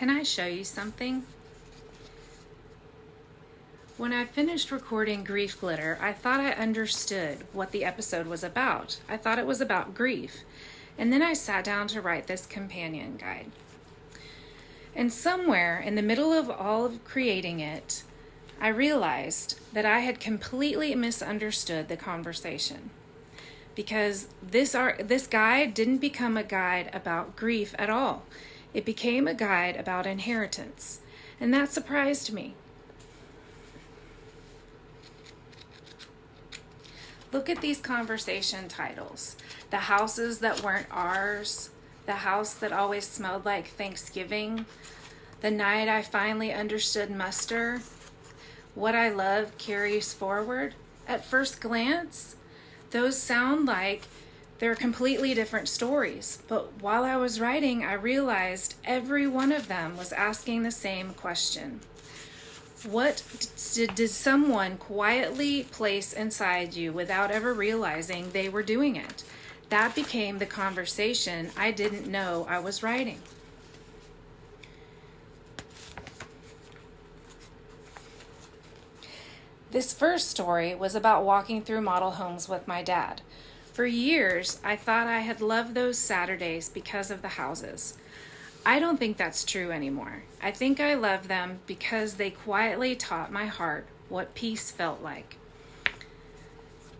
Can I show you something? When I finished recording Grief Glitter, I thought I understood what the episode was about. I thought it was about grief. And then I sat down to write this companion guide. And somewhere in the middle of all of creating it, I realized that I had completely misunderstood the conversation. Because this guide didn't become a guide about grief at all. It became a guide about inheritance. And that surprised me. Look at these conversation titles. The houses that weren't ours. The house that always smelled like Thanksgiving. The night I finally understood muster. What I love carries forward. At first glance, those sound like they're completely different stories. But while I was writing, I realized every one of them was asking the same question. What did someone quietly place inside you without ever realizing they were doing it? That became the conversation I didn't know I was writing. This first story was about walking through model homes with my dad. For years, I thought I had loved those Saturdays because of the houses. I don't think that's true anymore. I think I love them because they quietly taught my heart what peace felt like.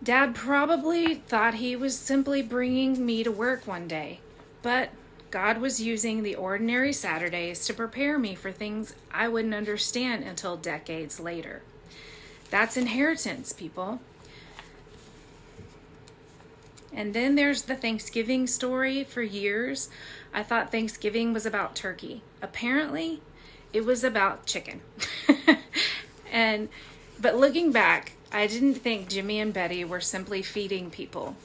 Dad probably thought he was simply bringing me to work one day, but God was using the ordinary Saturdays to prepare me for things I wouldn't understand until decades later. That's inheritance, people. And then there's the Thanksgiving story. For years, I thought Thanksgiving was about turkey. Apparently, it was about chicken. But looking back, I didn't think Jimmy and Betty were simply feeding people.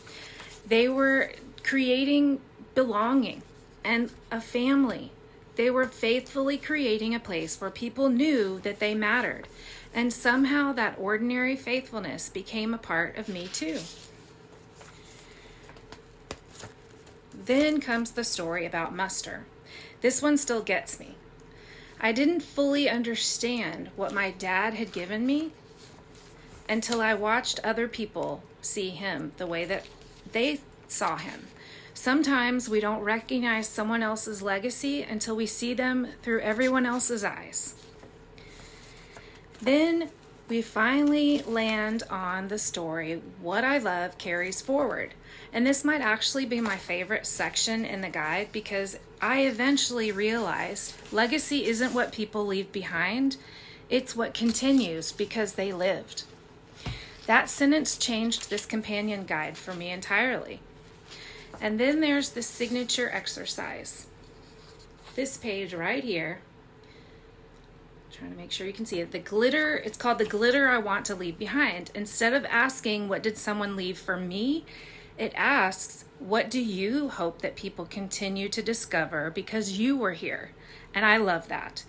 They were creating belonging and a family. They were faithfully creating a place where people knew that they mattered. And somehow that ordinary faithfulness became a part of me too. Then comes the story about muster. This one still gets me. I didn't fully understand what my dad had given me until I watched other people see him the way that they saw him. Sometimes we don't recognize someone else's legacy until we see them through everyone else's eyes. Then we finally land on the story, What I Love Carries Forward. And this might actually be my favorite section in the guide because I eventually realized legacy isn't what people leave behind, it's what continues because they lived. That sentence changed this companion guide for me entirely. And then there's the signature exercise. This page right here. Trying to make sure you can see it. The glitter, it's called The Glitter I Want to Leave Behind. Instead of asking, what did someone leave for me? It asks, what do you hope that people continue to discover because you were here? And I love that.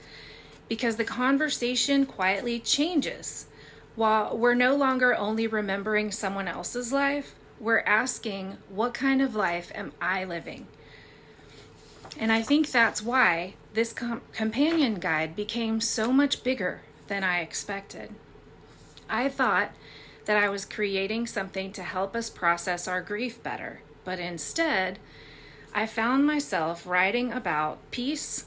Because the conversation quietly changes. While we're no longer only remembering someone else's life, we're asking, what kind of life am I living? And I think that's why this companion guide became so much bigger than I expected. I thought that I was creating something to help us process our grief better, but instead, I found myself writing about peace,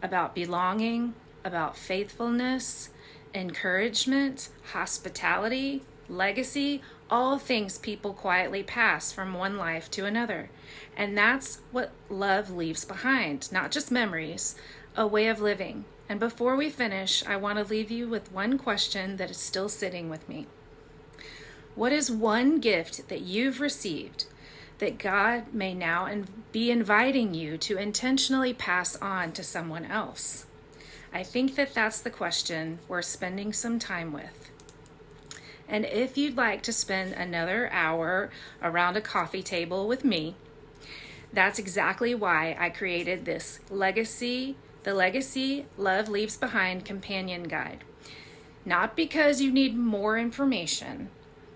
about belonging, about faithfulness, encouragement, hospitality, legacy, all things people quietly pass from one life to another. And that's what love leaves behind, not just memories, a way of living. And before we finish, I want to leave you with one question that is still sitting with me. What is one gift that you've received that God may now be inviting you to intentionally pass on to someone else? I think that that's the question we're spending some time with. And if you'd like to spend another hour around a coffee table with me, that's exactly why I created this the Legacy Love Leaves Behind companion guide. Not because you need more information,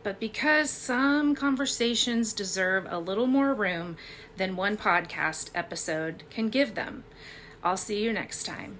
but because some conversations deserve a little more room than one podcast episode can give them. I'll see you next time.